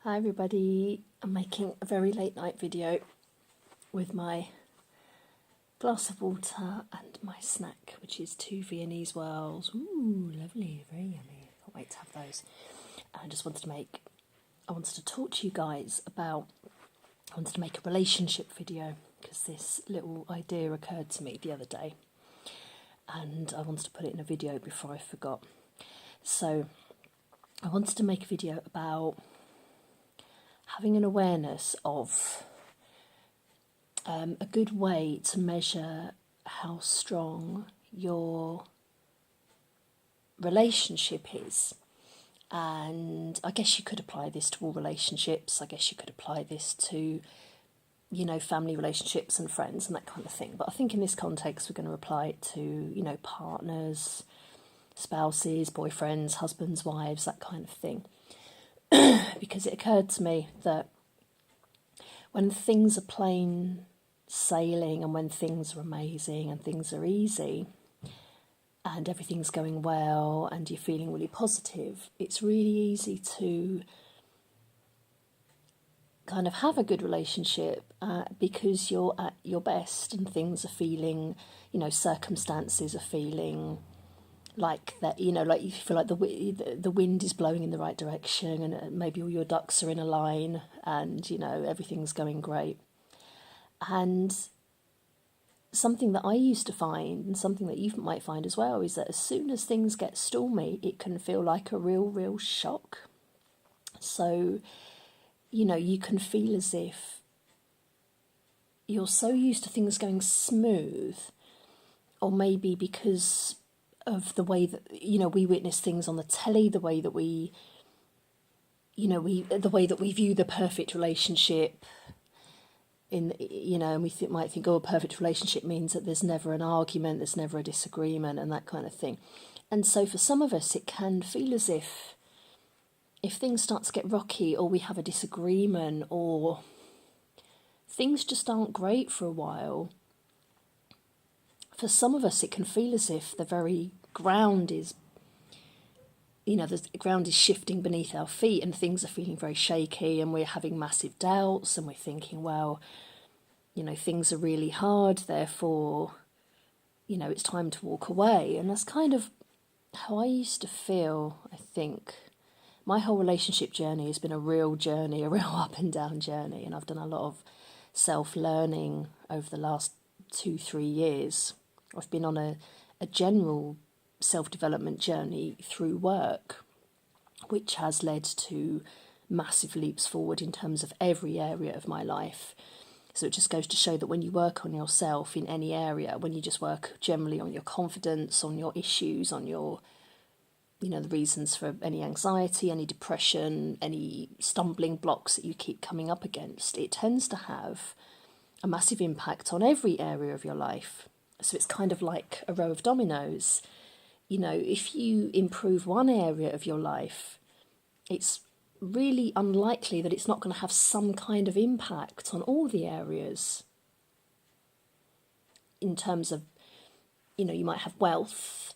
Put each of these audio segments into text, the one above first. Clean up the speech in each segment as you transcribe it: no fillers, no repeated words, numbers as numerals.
Hi everybody, I'm making a very late night video with my glass of water and my snack, which is 2 Viennese whirls. Ooh, lovely, very yummy. Can't wait to have those. I just wanted to talk to you guys about, I wanted to make a relationship video because this little idea occurred to me the other day and I wanted to put it in a video before I forgot. So I wanted to make a video about having an awareness of a good way to measure how strong your relationship is. And I guess you could apply this to all relationships. I guess you could apply this to, family relationships and friends and that kind of thing. But I think in this context, we're going to apply it to, partners, spouses, boyfriends, husbands, wives, that kind of thing. Because it occurred to me that when things are plain sailing and when things are amazing and things are easy and everything's going well and you're feeling really positive, it's really easy to kind of have a good relationship because you're at your best and things are feeling, circumstances are feeling like that, like you feel like the wind is blowing in the right direction and maybe all your ducks are in a line and, everything's going great. And something that I used to find and something that you might find as well is that as soon as things get stormy, it can feel like a real shock. So, you can feel as if you're so used to things going smooth, or maybe because of the way that we witness things on the telly, the way that we view the perfect relationship and we might think, oh, a perfect relationship means that there's never an argument, there's never a disagreement and that kind of thing. And so for some of us it can feel as if things start to get rocky or we have a disagreement or things just aren't great for a while, for some of us it can feel as if the very ground is, the ground is shifting beneath our feet and things are feeling very shaky and we're having massive doubts and we're thinking, well, things are really hard, therefore, it's time to walk away. And that's kind of how I used to feel, I think. My whole relationship journey has been a real journey, a real up and down journey, and I've done a lot of self-learning over the last 2-3 years. I've been on a general self-development journey through work, which has led to massive leaps forward in terms of every area of my life. So it just goes to show that when you work on yourself in any area, when you just work generally on your confidence, on your issues, on your, the reasons for any anxiety, any depression, any stumbling blocks that you keep coming up against, it tends to have a massive impact on every area of your life. So it's kind of like a row of dominoes. If you improve one area of your life, it's really unlikely that it's not going to have some kind of impact on all the areas. In terms of, you might have wealth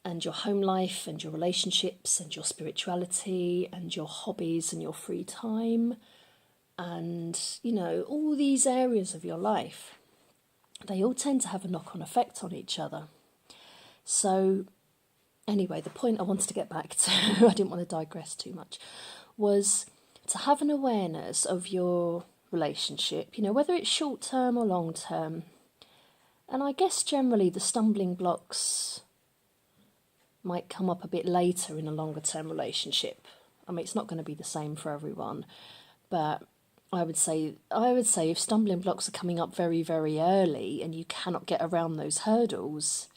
and your home life and your relationships and your spirituality and your hobbies and your free time and, all these areas of your life. They all tend to have a knock-on effect on each other. So anyway, the point I wanted to get back to, I didn't want to digress too much, was to have an awareness of your relationship, whether it's short-term or long-term. And I guess generally the stumbling blocks might come up a bit later in a longer-term relationship. I mean, it's not going to be the same for everyone, but I would say if stumbling blocks are coming up very, very early and you cannot get around those hurdles,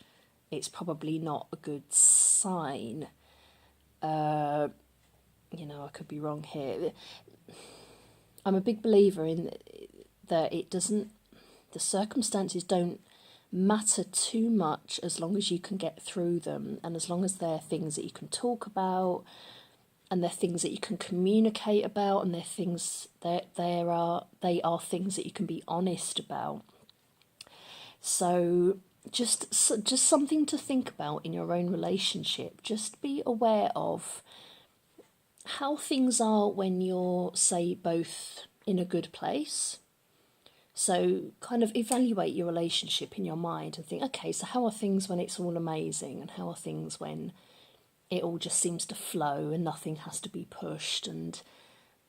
it's probably not a good sign. I could be wrong here. I'm a big believer in that the circumstances don't matter too much as long as you can get through them and as long as they're things that you can talk about and they're things that you can communicate about and they're things that they are things that you can be honest about. So just something to think about in your own relationship. Just be aware of how things are when you're, say, both in a good place. So kind of evaluate your relationship in your mind and think, okay, so how are things when it's all amazing, and how are things when it all just seems to flow and nothing has to be pushed, and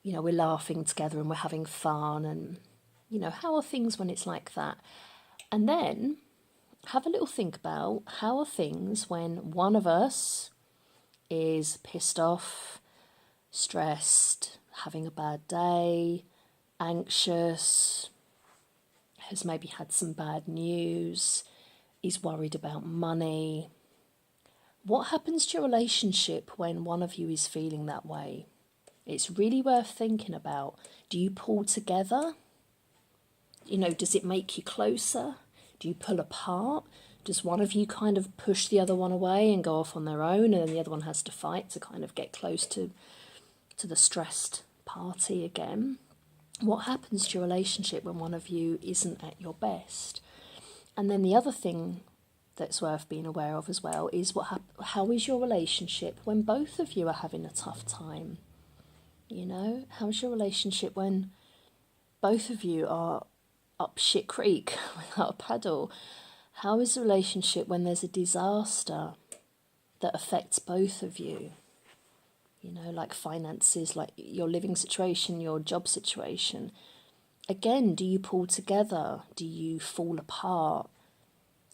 we're laughing together and we're having fun, and how are things when it's like that? And then have a little think about how are things when one of us is pissed off, stressed, having a bad day, anxious, has maybe had some bad news, is worried about money. What happens to your relationship when one of you is feeling that way? It's really worth thinking about. Do you pull together? Does it make you closer? Do you pull apart? Does one of you kind of push the other one away and go off on their own, and then the other one has to fight to kind of get close to the stressed party again? What happens to your relationship when one of you isn't at your best? And then the other thing that's worth being aware of as well is how is your relationship when both of you are having a tough time? How's your relationship when both of you are up shit creek without a paddle? How is the relationship when there's a disaster that affects both of you? Like finances, like your living situation, your job situation. Again, do you pull together? Do you fall apart?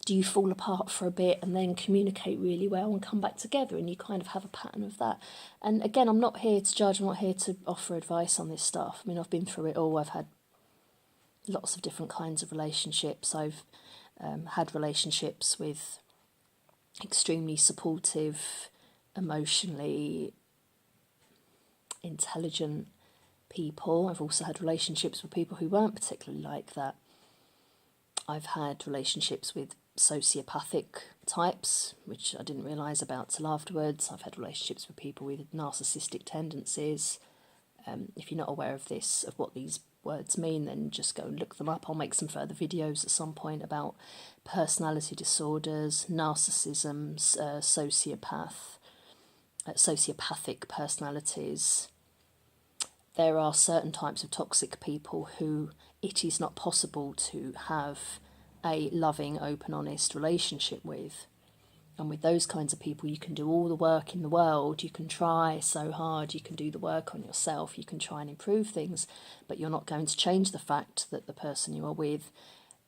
Do you fall apart for a bit and then communicate really well and come back together, and you kind of have a pattern of that? And again, I'm not here to judge, I'm not here to offer advice on this stuff. I mean, I've been through it all. I've had lots of different kinds of relationships. I've had relationships with extremely supportive, emotionally intelligent people. I've also had relationships with people who weren't particularly like that. I've had relationships with sociopathic types, which I didn't realise about till afterwards. I've had relationships with people with narcissistic tendencies. If you're not aware of what these words mean, then just go and look them up. I'll make some further videos at some point about personality disorders, narcissism, sociopathic personalities. There are certain types of toxic people who it is not possible to have a loving, open, honest relationship with. And with those kinds of people, you can do all the work in the world, you can try so hard, you can do the work on yourself, you can try and improve things, but you're not going to change the fact that the person you are with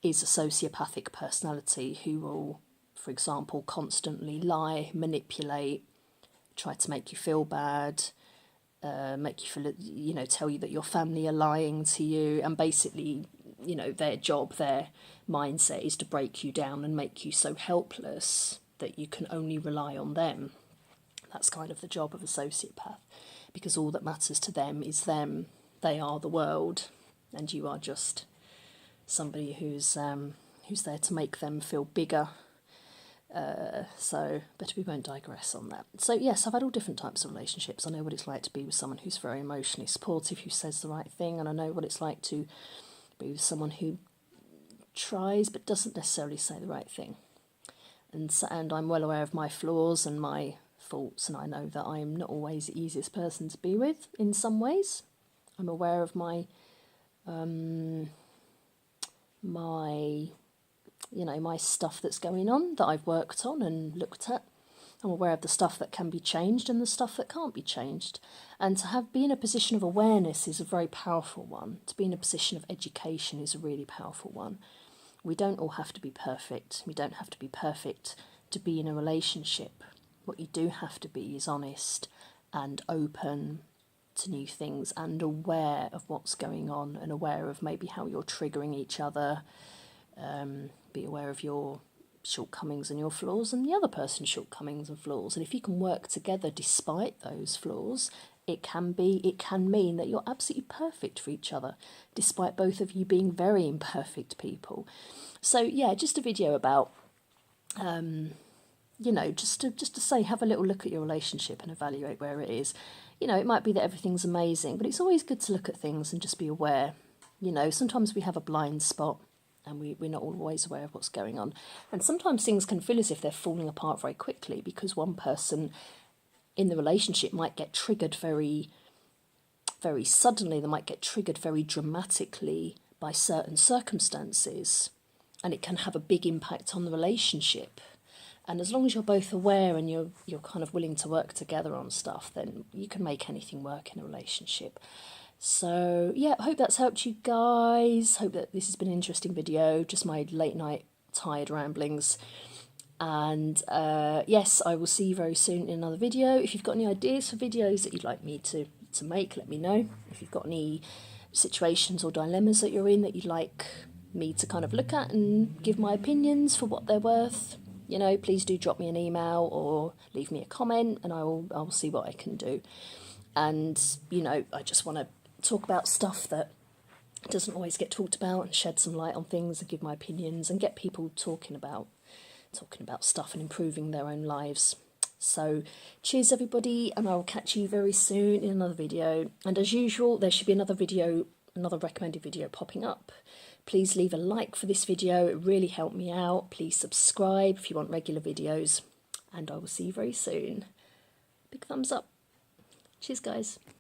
is a sociopathic personality who will, for example, constantly lie, manipulate, try to make you feel bad, make you feel, tell you that your family are lying to you, and basically, their job, their mindset is to break you down and make you so helpless that you can only rely on them. That's kind of the job of a sociopath, because all that matters to them is them. They are the world, and you are just somebody who's there to make them feel bigger. But we won't digress on that. So yes, I've had all different types of relationships. I know what it's like to be with someone who's very emotionally supportive, who says the right thing, and I know what it's like to be with someone who tries but doesn't necessarily say the right thing. And I'm well aware of my flaws and my faults, and I know that I'm not always the easiest person to be with in some ways. I'm aware of my stuff that's going on, that I've worked on and looked at. I'm aware of the stuff that can be changed and the stuff that can't be changed. And to be in a position of awareness is a very powerful one. To be in a position of education is a really powerful one. We don't all have to be perfect. We don't have to be perfect to be in a relationship. What you do have to be is honest and open to new things and aware of what's going on, and aware of maybe how you're triggering each other. Be aware of your shortcomings and your flaws, and the other person's shortcomings and flaws. And if you can work together despite those flaws, it can mean that you're absolutely perfect for each other, despite both of you being very imperfect people. So yeah, just a video about just to say, have a little look at your relationship and evaluate where it is. It might be that everything's amazing, but it's always good to look at things and just be aware. Sometimes we have a blind spot, and we're not always aware of what's going on. And sometimes things can feel as if they're falling apart very quickly because one person in the relationship might get triggered very, very suddenly. They might get triggered very dramatically by certain circumstances, and it can have a big impact on the relationship. And as long as you're both aware and you're kind of willing to work together on stuff, then you can make anything work in a relationship. So yeah, I hope that's helped you guys. Hope that this has been an interesting video, just my late night tired ramblings. And yes, I will see you very soon in another video. If you've got any ideas for videos that you'd like me to make, let me know. If you've got any situations or dilemmas that you're in that you'd like me to kind of look at and give my opinions for what they're worth, you know, please do drop me an email or leave me a comment, and I'll see what I can do. And you know, I just want to talk about stuff that doesn't always get talked about, and shed some light on things and give my opinions and get people talking about stuff and improving their own lives. So cheers everybody, and I will catch you very soon in another video. And as usual, there should be another recommended video popping up. Please leave a like for this video, it really helped me out. Please subscribe if you want regular videos, and I will see you very soon. Big thumbs up. Cheers guys.